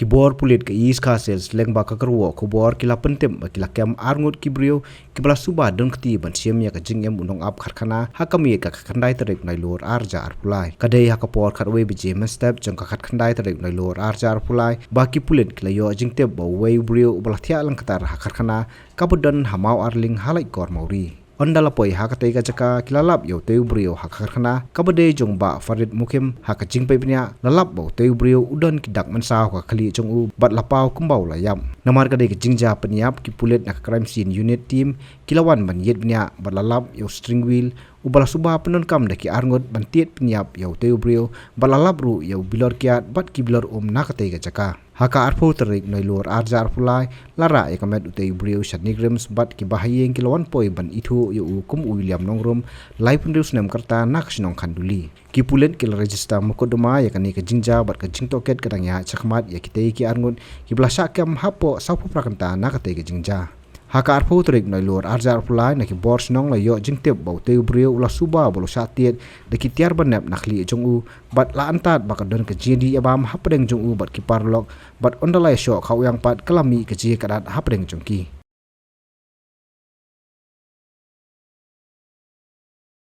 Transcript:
Kibor pulit ke East Castles leng ba kakarwo kubor kila pentem kila kem arngut kibrio kibla suba don kti ban siam ya ka jingem unong ap kharkhana hakami ka khandai tarek nai lor arja arpulai kadai hakapor kharwe bije men step jong ka khandai tarek nai lor arja arpulai baki pulit kila yo jingte bo wei brio ubla thia lang katar kharkhana kabudon hamau arling halai kor mauri ondala poi hakatei ka chaka kilalap yo teu brio hakharkhana kabade jong ba farid mukim hakaching pe pnya lalap bo teu brio udon kidak mansa ka khali jong u bat lapau kumbau la yam namar kadai ka jingja penyap ki pulet nak crime scene unit team kilawan ban yet pnya bat lalap yo string wheel ubala suba penon kam daki arngot ban tiet penyap yo teu brio balalap ru yo bilor kiat bat ki bilor nakatei ka chaka haka arpo terik noi lor arjar pulai lara ekamet utei brio shatnigrims bat ki bahayeng kilawan poi ban ithu yo ukum William Nongrum live news nem karta naksinong khanduli ki pulen kil register mokodoma yakani ka jingja bat ka jingtoket kadangya chakmat yakitei ki arngot ki blasa kam hapo saupu prakanta nakatei ka jingja haka arpo terik noi lor arjar pulai naki bors nong la yo jingtep bau teu brio ula suba bolo satiet deki tiar banep nakli jong u bat la antat bakadon ke jindi abam hapdeng jong u bat ki parlok bat ondalai sho khau yang pat kalami ke ji kadat hapdeng jongki